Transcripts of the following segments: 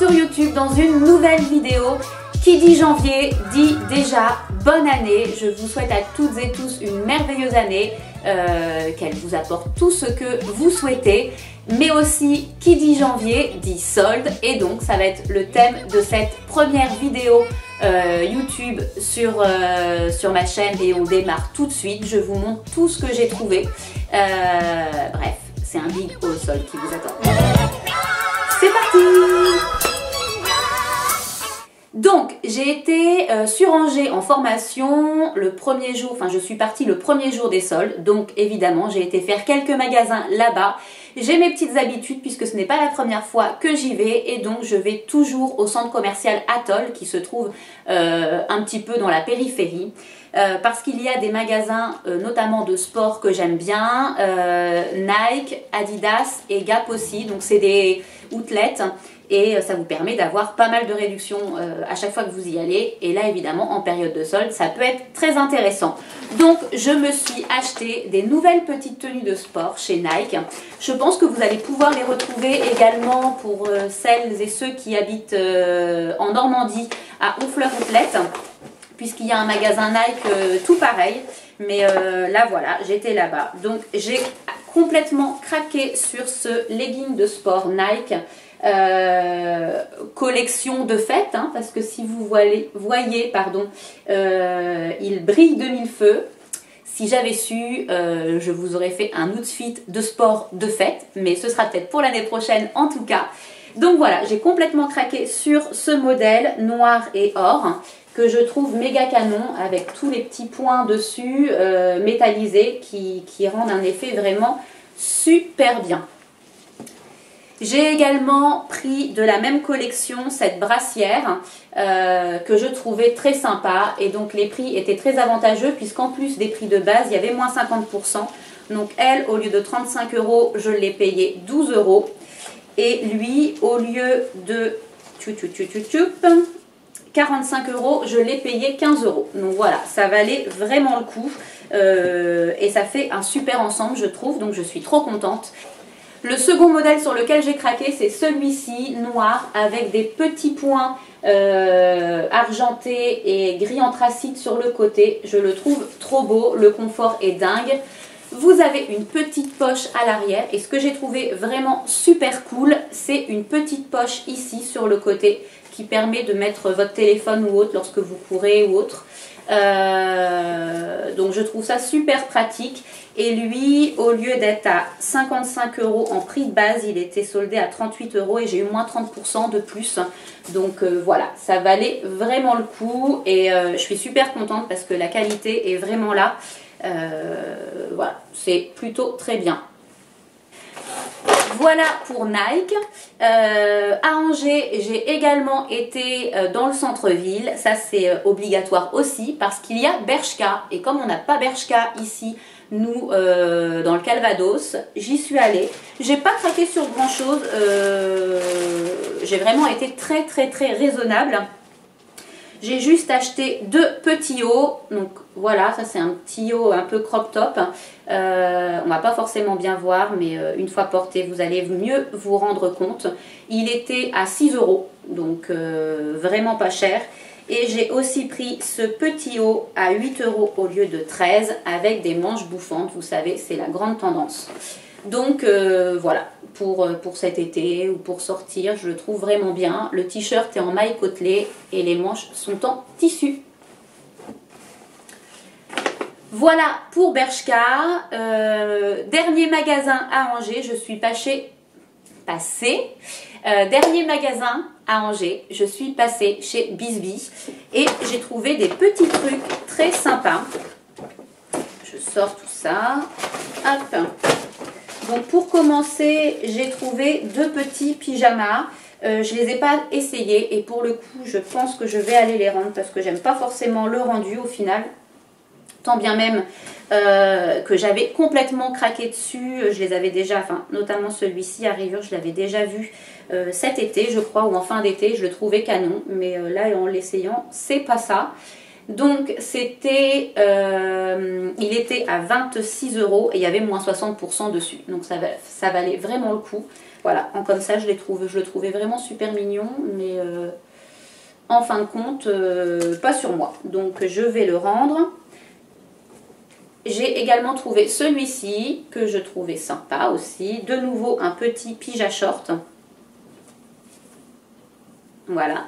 sur YouTube dans une nouvelle vidéo. Qui dit janvier dit déjà bonne année. Je vous souhaite à toutes et tous une merveilleuse année, qu'elle vous apporte tout ce que vous souhaitez. Mais aussi, qui dit janvier dit solde, et donc ça va être le thème de cette première vidéo YouTube sur ma chaîne, et on démarre tout de suite. Je vous montre tout ce que j'ai trouvé. Bref, c'est un big haul solde qui vous attend. C'est parti! Donc, j'ai été surrangée en formation le premier jour, enfin je suis partie le premier jour des soldes, donc évidemment j'ai été faire quelques magasins là-bas. J'ai mes petites habitudes puisque ce n'est pas la première fois que j'y vais, et donc je vais toujours au centre commercial Atoll qui se trouve un petit peu dans la périphérie. Parce qu'il y a des magasins notamment de sport que j'aime bien, Nike, Adidas et Gap aussi, donc c'est des outlets. Et ça vous permet d'avoir pas mal de réductions à chaque fois que vous y allez. Et là, évidemment, en période de solde, ça peut être très intéressant. Donc, je me suis acheté des nouvelles petites tenues de sport chez Nike. Je pense que vous allez pouvoir les retrouver également pour celles et ceux qui habitent en Normandie, à Honfleur Outlet, puisqu'il y a un magasin Nike tout pareil. Mais là, voilà, j'étais là-bas. Donc, j'ai complètement craqué sur ce legging de sport Nike. Collection de fête, hein, parce que si vous voyez, il brille de mille feux. Si j'avais su, je vous aurais fait un outfit de sport de fête, mais ce sera peut-être pour l'année prochaine en tout cas. Donc voilà, j'ai complètement craqué sur ce modèle noir et or que je trouve méga canon, avec tous les petits points dessus métallisés qui rendent un effet vraiment super bien. J'ai également pris de la même collection cette brassière que je trouvais très sympa, et donc les prix étaient très avantageux puisqu'en plus des prix de base, il y avait moins 50%. Donc elle, au lieu de 35 €, je l'ai payé 12 €, et lui, au lieu de 45 €, je l'ai payé 15 €. Donc voilà, ça valait vraiment le coup et ça fait un super ensemble, je trouve, donc je suis trop contente. Le second modèle sur lequel j'ai craqué, c'est celui-ci, noir, avec des petits points argentés et gris anthracite sur le côté. Je le trouve trop beau, le confort est dingue. Vous avez une petite poche à l'arrière, et ce que j'ai trouvé vraiment super cool, c'est une petite poche ici sur le côté qui permet de mettre votre téléphone ou autre lorsque vous courez ou autre. Donc je trouve ça super pratique. Et lui, au lieu d'être à 55 € en prix de base, il était soldé à 38 € et j'ai eu moins 30% de plus. Donc voilà, ça valait vraiment le coup, et je suis super contente parce que la qualité est vraiment là. Voilà, c'est plutôt très bien. Voilà pour Nike. À Angers, j'ai également été dans le centre-ville. Ça, c'est obligatoire aussi parce qu'il y a Bershka. Et comme on n'a pas Bershka ici, nous, dans le Calvados, j'y suis allée. J'ai pas craqué sur grand chose. J'ai vraiment été très raisonnable. J'ai juste acheté deux petits hauts. Donc voilà, ça c'est un petit haut un peu crop top. On va pas forcément bien voir, mais une fois porté, vous allez mieux vous rendre compte. Il était à 6 €, donc vraiment pas cher. Et j'ai aussi pris ce petit haut à 8 € au lieu de 13, avec des manches bouffantes. Vous savez, c'est la grande tendance. Donc voilà, pour cet été ou pour sortir, je le trouve vraiment bien. Le t-shirt est en maille côtelée et les manches sont en tissu. Voilà pour Bershka. Dernier magasin à Angers, je suis passée. Dernier magasin à Angers, je suis passée chez Bisbee et j'ai trouvé des petits trucs très sympas. Je sors tout ça. Hop. Donc pour commencer, j'ai trouvé deux petits pyjamas. Je les ai pas essayés, et pour le coup, je pense que je vais aller les rendre parce que j'aime pas forcément le rendu au final. Tant bien même que j'avais complètement craqué dessus. Je les avais déjà, enfin notamment celui-ci à rayures, je l'avais déjà vu cet été je crois, ou en fin d'été. Je le trouvais canon, mais là en l'essayant, c'est pas ça. Donc c'était, il était à 26 € et il y avait moins 60% dessus. Donc ça valait vraiment le coup. Voilà, comme ça je le trouvais vraiment super mignon, mais en fin de compte, pas sur moi. Donc je vais le rendre. J'ai également trouvé celui-ci, que je trouvais sympa aussi. De nouveau, un petit pyjama short. Voilà.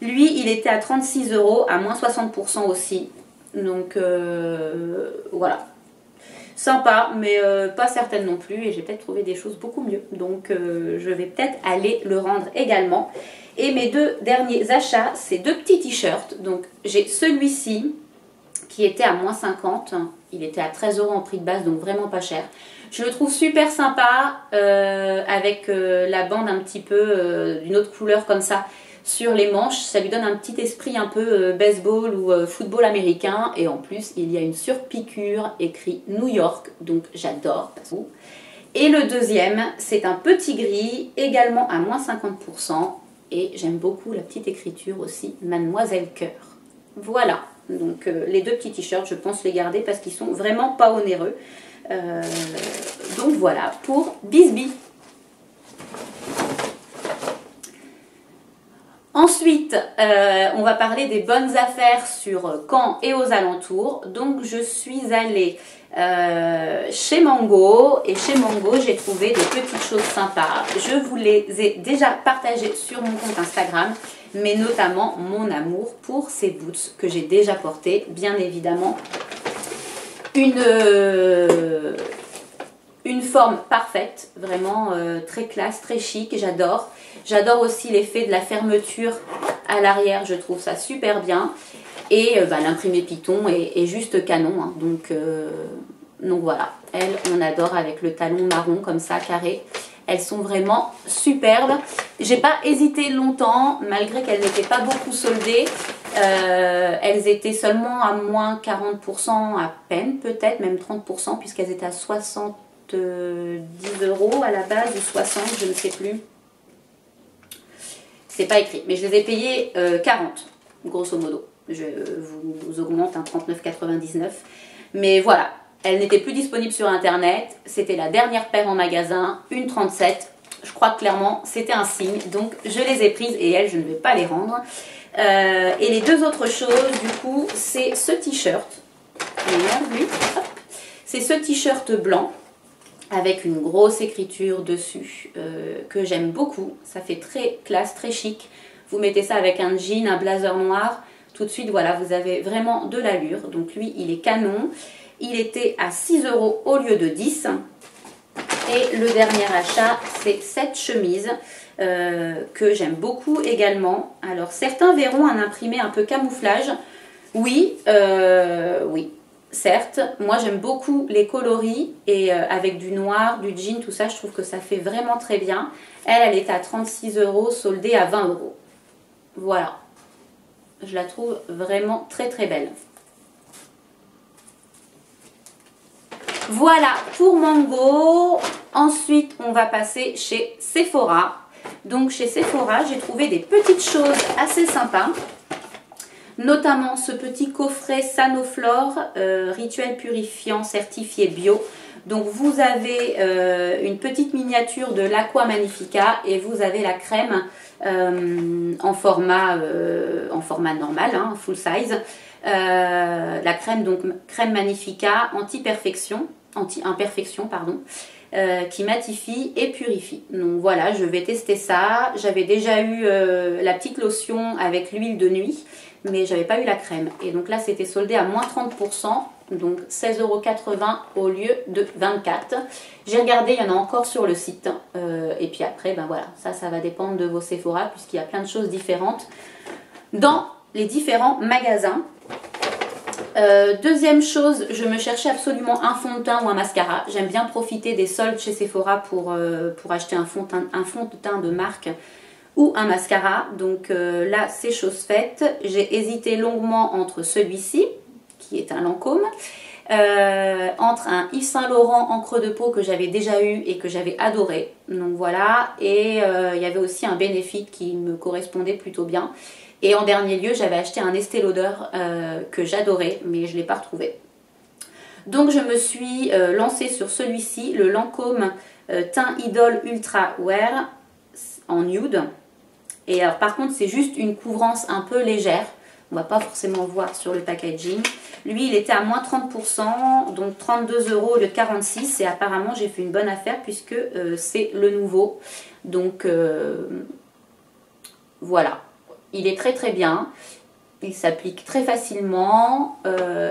Lui, il était à 36 € à moins 60% aussi. Donc voilà. Sympa, mais pas certaine non plus. Et j'ai peut-être trouvé des choses beaucoup mieux. Donc je vais peut-être aller le rendre également. Et mes deux derniers achats, c'est deux petits t-shirts. Donc j'ai celui-ci qui était à moins 50. Il était à 13 € en prix de base, donc vraiment pas cher. Je le trouve super sympa avec la bande un petit peu d'une autre couleur comme ça sur les manches. Ça lui donne un petit esprit un peu baseball ou football américain. Et en plus, il y a une surpiqûre écrit New York, donc j'adore. Et le deuxième, c'est un petit gris, également à moins 50%. Et j'aime beaucoup la petite écriture aussi, Mademoiselle Cœur. Voilà, donc les deux petits t-shirts, je pense les garder parce qu'ils sont vraiment pas onéreux. Donc voilà pour Bisbee. Ensuite, on va parler des bonnes affaires sur Caen et aux alentours. Donc je suis allée chez Mango, et chez Mango j'ai trouvé des petites choses sympas. Je vous les ai déjà partagées sur mon compte Instagram, mais notamment mon amour pour ces boots que j'ai déjà portés, bien évidemment. Une forme parfaite, vraiment très classe, très chic, j'adore. J'adore aussi l'effet de la fermeture à l'arrière, je trouve ça super bien. Et l'imprimé Python est juste canon, hein. Donc voilà, elles on adore avec le talon marron comme ça, carré. Elles sont vraiment superbes. J'ai pas hésité longtemps, malgré qu'elles n'étaient pas beaucoup soldées. Elles étaient seulement à moins 40% à peine, peut-être même 30%, puisqu'elles étaient à 70 € à la base, ou 60, je ne sais plus. C'est pas écrit, mais je les ai payées 40, grosso modo. Je vous augmente un 39,99. Mais voilà, elles n'étaient plus disponibles sur internet. C'était la dernière paire en magasin, une 37. Je crois que clairement c'était un signe, donc je les ai prises et elles, je ne vais pas les rendre. Et les deux autres choses, du coup, c'est ce t-shirt. C'est ce t-shirt blanc avec une grosse écriture dessus que j'aime beaucoup. Ça fait très classe, très chic. Vous mettez ça avec un jean, un blazer noir. Tout de suite, voilà, vous avez vraiment de l'allure. Donc lui, il est canon. Il était à 6 € au lieu de 10. Et le dernier achat, c'est cette chemise que j'aime beaucoup également. Alors, certains verront un imprimé un peu camouflage. Oui, oui. Certes, moi j'aime beaucoup les coloris et avec du noir, du jean, tout ça, je trouve que ça fait vraiment très bien. Elle est à 36 € soldée à 20 €. Voilà. Je la trouve vraiment très très belle. Voilà pour Mango. Ensuite, on va passer chez Sephora. Donc chez Sephora, j'ai trouvé des petites choses assez sympas. Notamment ce petit coffret Sanoflore, rituel purifiant certifié bio. Donc vous avez une petite miniature de l'Aqua Magnifica et vous avez la crème en format normal, hein, full size. La crème, donc crème Magnifica anti-imperfection, pardon, qui matifie et purifie. Donc voilà, je vais tester ça. J'avais déjà eu la petite lotion avec l'huile de nuit, mais j'avais pas eu la crème. Et donc là, c'était soldé à moins 30%, donc 16,80 € au lieu de 24. J'ai regardé, il y en a encore sur le site. Et puis après, ben voilà, ça va dépendre de vos Sephora, puisqu'il y a plein de choses différentes dans les différents magasins. Deuxième chose, je me cherchais absolument un fond de teint ou un mascara. J'aime bien profiter des soldes chez Sephora pour acheter un fond de teint de marque ou un mascara. Donc là, c'est chose faite. J'ai hésité longuement entre celui-ci, qui est un Lancôme, entre un Yves Saint Laurent encre de peau que j'avais déjà eu et que j'avais adoré. Donc voilà, et il y avait aussi un Benefit qui me correspondait plutôt bien. Et en dernier lieu, j'avais acheté un Estée Lauder que j'adorais, mais je ne l'ai pas retrouvé. Donc je me suis lancée sur celui-ci, le Lancôme teint Idol Ultra Wear en nude. Et alors par contre c'est juste une couvrance un peu légère. On va pas forcément voir sur le packaging. Lui il était à moins 30%, donc 32 € au lieu de 46. Et apparemment j'ai fait une bonne affaire puisque c'est le nouveau. Donc voilà, il est très très bien. Il s'applique très facilement,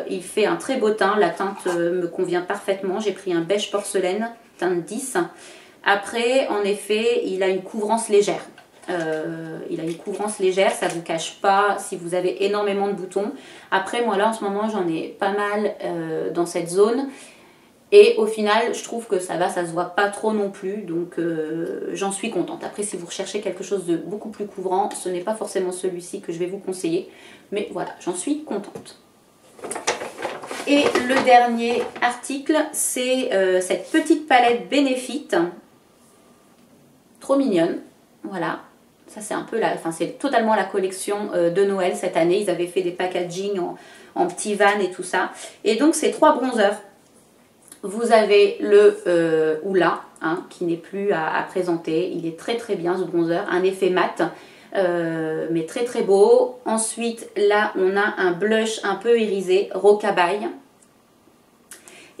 il fait un très beau teint, la teinte me convient parfaitement. J'ai pris un beige porcelaine, teinte 10. Après, en effet, il a une couvrance légère. Ça ne vous cache pas si vous avez énormément de boutons. Après, moi là, en ce moment, j'en ai pas mal dans cette zone. Et au final, je trouve que ça va, ça se voit pas trop non plus, donc j'en suis contente. Après, si vous recherchez quelque chose de beaucoup plus couvrant, ce n'est pas forcément celui-ci que je vais vous conseiller. Mais voilà, j'en suis contente. Et le dernier article, c'est cette petite palette Benefit. Trop mignonne, voilà. Ça c'est un peu c'est totalement la collection de Noël cette année. Ils avaient fait des packaging en petits vannes et tout ça. Et donc, c'est 3 bronzers. Vous avez le Hoola, hein, qui n'est plus à présenter. Il est très très bien ce bronzer, un effet mat, mais très très beau. Ensuite, là, on a un blush un peu irisé, Rocabaye.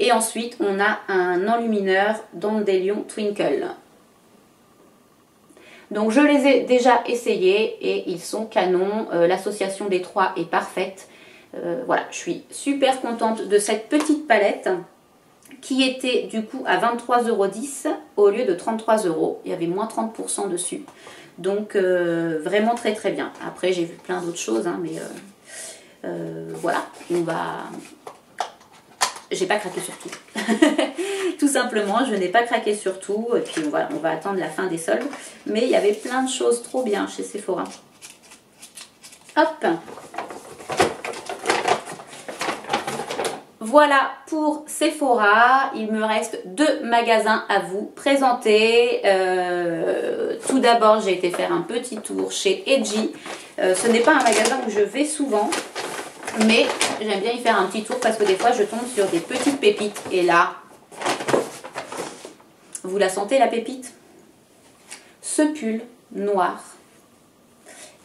Et ensuite, on a un enlumineur Dandelion Twinkle. Donc, je les ai déjà essayés et ils sont canons. L'association des trois est parfaite. Voilà, je suis super contente de cette petite palette, qui était du coup à 23,10 € au lieu de 33 €. Il y avait moins 30% dessus. Donc vraiment très très bien. Après j'ai vu plein d'autres choses, hein, mais voilà, j'ai pas craqué sur tout. Tout simplement, je n'ai pas craqué sur tout. Et puis voilà, on va attendre la fin des soldes. Mais il y avait plein de choses trop bien chez Sephora. Hop! Voilà pour Sephora, il me reste 2 magasins à vous présenter. Tout d'abord, j'ai été faire un petit tour chez Edgy. Ce n'est pas un magasin où je vais souvent, mais j'aime bien y faire un petit tour parce que des fois, je tombe sur des petites pépites. Et là, vous la sentez la pépite? Ce pull noir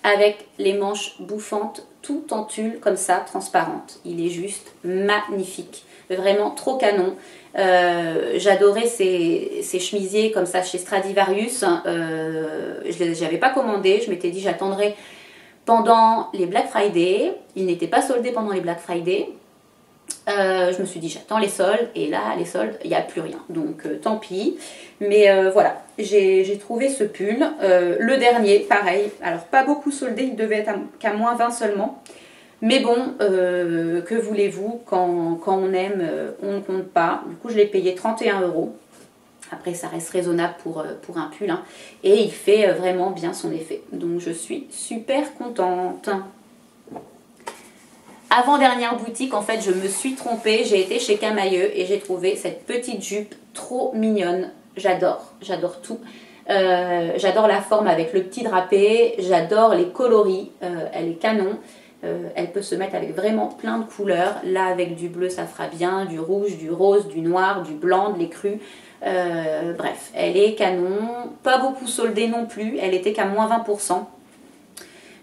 avec les manches bouffantes, tout en tulle comme ça, transparente. Il est juste magnifique, vraiment trop canon. J'adorais ces chemisiers comme ça chez Stradivarius. Je les avais pas commandé, je m'étais dit j'attendrai pendant les Black Friday. Ils n'étaient pas soldés pendant les Black Friday. Je me suis dit j'attends les soldes, et là les soldes il n'y a plus rien, donc tant pis. Mais voilà, j'ai trouvé ce pull, le dernier pareil, alors pas beaucoup soldé, il devait être qu'à moins 20 seulement, mais bon, que voulez-vous, quand on aime, on ne compte pas. Du coup je l'ai payé 31 €. Après ça reste raisonnable pour un pull, hein. Et il fait vraiment bien son effet, donc je suis super contente. Avant-dernière boutique, en fait, je me suis trompée. J'ai été chez Camailleux et j'ai trouvé cette petite jupe trop mignonne. J'adore, j'adore tout. J'adore la forme avec le petit drapé. J'adore les coloris. Elle est canon. Elle peut se mettre avec vraiment plein de couleurs. Là, avec du bleu, ça fera bien. Du rouge, du rose, du noir, du blanc, de l'écru. Bref, elle est canon. Pas beaucoup soldée non plus. Elle était qu'à moins 20%.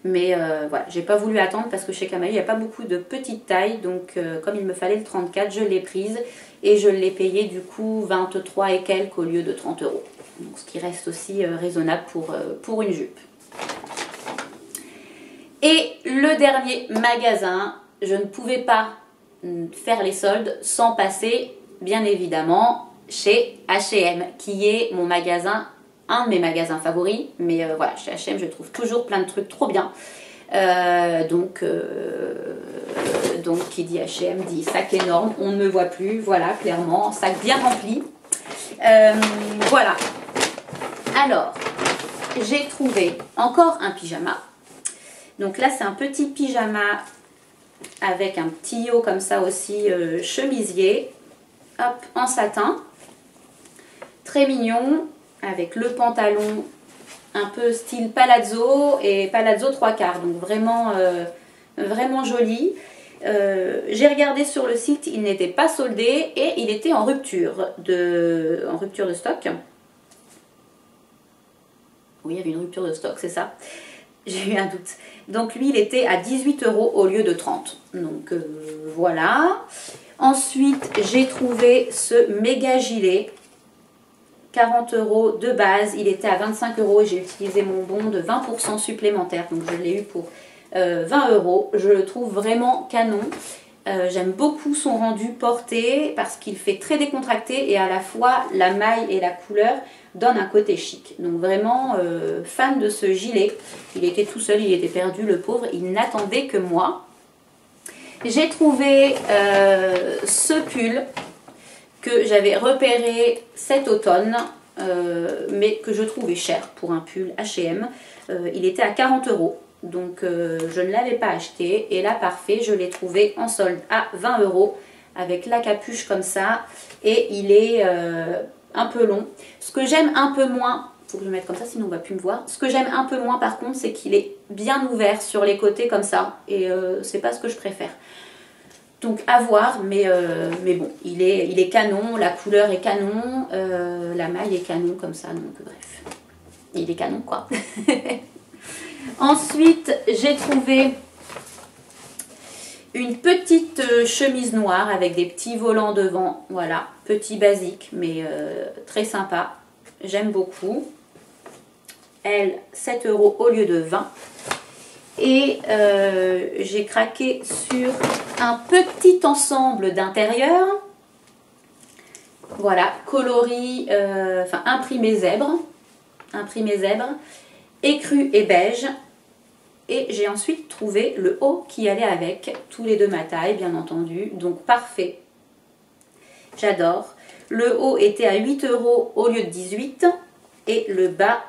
Mais voilà, j'ai pas voulu attendre parce que chez Camailleux, il n'y a pas beaucoup de petites tailles. Donc comme il me fallait le 34, je l'ai prise. Et je l'ai payé du coup 23 et quelques au lieu de 30 €. Donc, ce qui reste aussi raisonnable pour une jupe. Et le dernier magasin, je ne pouvais pas faire les soldes sans passer, bien évidemment, chez H&M, qui est mon magasin, un de mes magasins favoris. Mais voilà, chez H&M, je trouve toujours plein de trucs trop bien. Donc qui dit H&M dit sac énorme, on ne me voit plus, voilà, clairement, sac bien rempli. Voilà. Alors, j'ai trouvé encore un pyjama. Donc là, c'est un petit pyjama avec un petit haut comme ça aussi, chemisier, hop, en satin. Très mignon, avec le pantalon un peu style palazzo et palazzo 3/4, donc vraiment, vraiment joli. J'ai regardé sur le site, il n'était pas soldé et il était en rupture de stock. Oui, il y avait une rupture de stock, c'est ça. J'ai eu un doute. Donc lui, il était à 18 € au lieu de 30. Donc voilà. Ensuite, j'ai trouvé ce méga gilet. 40 € de base. Il était à 25 € et j'ai utilisé mon bon de 20% supplémentaire. Donc je l'ai eu pour 20 €. Je le trouve vraiment canon. J'aime beaucoup son rendu porté parce qu'il fait très décontracté et à la fois la maille et la couleur donnent un côté chic. Donc vraiment fan de ce gilet. Il était tout seul, il était perdu le pauvre, il n'attendait que moi. J'ai trouvé ce pull que j'avais repéré cet automne mais que je trouvais cher pour un pull H&M. Il était à 40 €. Donc je ne l'avais pas acheté et là parfait, je l'ai trouvé en solde à 20 € avec la capuche comme ça et il est un peu long. Ce que j'aime un peu moins, faut que je le mette comme ça sinon on ne va plus me voir. Ce que j'aime un peu moins par contre c'est qu'il est bien ouvert sur les côtés comme ça et c'est pas ce que je préfère. Donc à voir, mais bon, il est canon, la couleur est canon, la maille est canon comme ça, donc bref, il est canon quoi. Ensuite, j'ai trouvé une petite chemise noire avec des petits volants devant. Voilà, petit basique, mais très sympa. J'aime beaucoup. Elle, 7 € au lieu de 20. Et j'ai craqué sur un petit ensemble d'intérieur. Voilà, coloris, enfin imprimé zèbre. Imprimé zèbre. Écru et beige. Et j'ai ensuite trouvé le haut qui allait avec, tous les deux ma taille bien entendu, donc parfait. J'adore. Le haut était à 8 € au lieu de 18 et le bas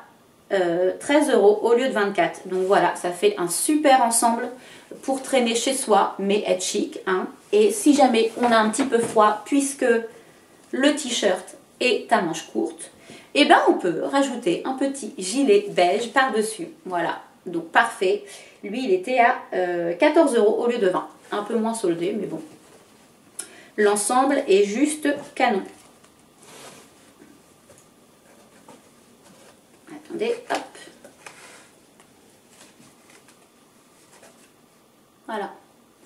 13 € au lieu de 24. Donc voilà, ça fait un super ensemble pour traîner chez soi, mais être chic. Hein. Et si jamais on a un petit peu froid, puisque le t-shirt est à manches courtes, et ben on peut rajouter un petit gilet beige par-dessus. Voilà, donc parfait. Lui, il était à 14 € au lieu de 20. Un peu moins soldé, mais bon. L'ensemble est juste canon. Attendez, hop. Voilà,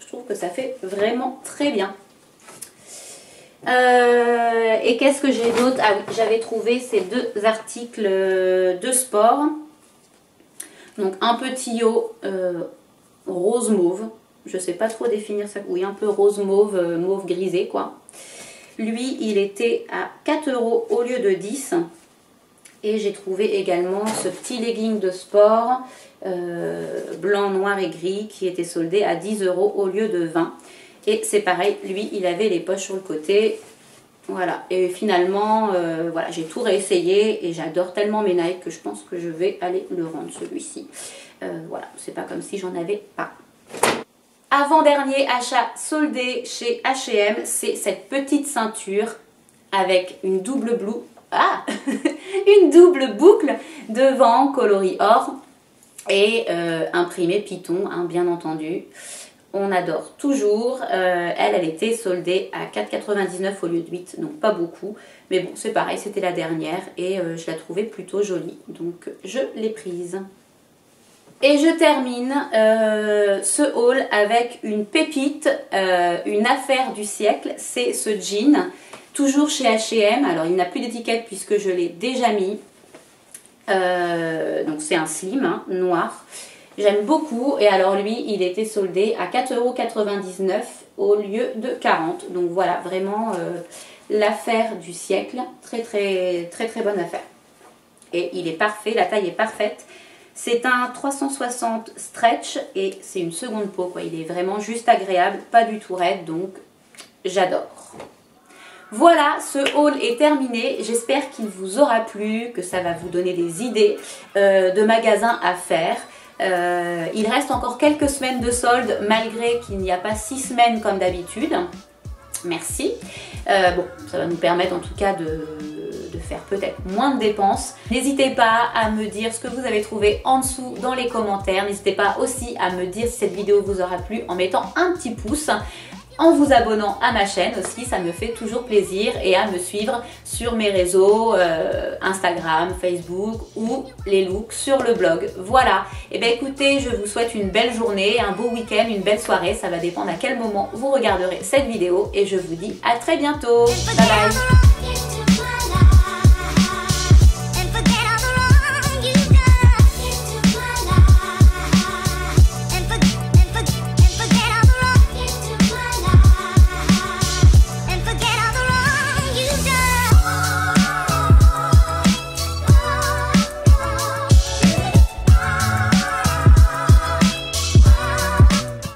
je trouve que ça fait vraiment très bien. Et qu'est-ce que j'ai d'autre? Ah oui, j'avais trouvé ces deux articles de sport. Donc un petit haut rose mauve. Je sais pas trop définir ça. Oui, un peu rose mauve, mauve grisé quoi. Lui, il était à 4 € au lieu de 10. Et j'ai trouvé également ce petit legging de sport blanc, noir et gris qui était soldé à 10 € au lieu de 20. Et c'est pareil, lui, il avait les poches sur le côté. Voilà, et finalement, voilà, j'ai tout réessayé et j'adore tellement mes Nike que je pense que je vais aller le rendre celui-ci. Voilà, c'est pas comme si j'en avais pas. Avant-dernier achat soldé chez H&M, c'est cette petite ceinture avec une double une double boucle devant, coloris or et imprimé Python, hein, bien entendu. On adore toujours. Elle était soldée à 4,99 € au lieu de 8, donc pas beaucoup. Mais bon, c'est pareil, c'était la dernière et je la trouvais plutôt jolie. Donc je l'ai prise. Et je termine ce haul avec une pépite, une affaire du siècle. C'est ce jean, toujours chez H&M. Alors il n'a plus d'étiquette puisque je l'ai déjà mis. Donc c'est un slim, hein, noir. J'aime beaucoup et alors lui il était soldé à 4,99 € au lieu de 40. Donc voilà, vraiment l'affaire du siècle. Très bonne affaire. Et il est parfait, la taille est parfaite. C'est un 360 stretch et c'est une seconde peau quoi. Il est vraiment juste agréable, pas du tout raide, donc j'adore. Voilà, ce haul est terminé. J'espère qu'il vous aura plu, que ça va vous donner des idées de magasins à faire. Il reste encore quelques semaines de solde malgré qu'il n'y a pas 6 semaines comme d'habitude. Merci. Bon, ça va nous permettre en tout cas de faire peut-être moins de dépenses. N'hésitez pas à me dire ce que vous avez trouvé en dessous dans les commentaires. N'hésitez pas aussi à me dire si cette vidéo vous aura plu en mettant un petit pouce. en vous abonnant à ma chaîne aussi, ça me fait toujours plaisir, et à me suivre sur mes réseaux Instagram, Facebook ou les looks sur le blog. Voilà, et bien écoutez, je vous souhaite une belle journée, un beau week-end, une belle soirée, ça va dépendre à quel moment vous regarderez cette vidéo, et je vous dis à très bientôt. Bye bye.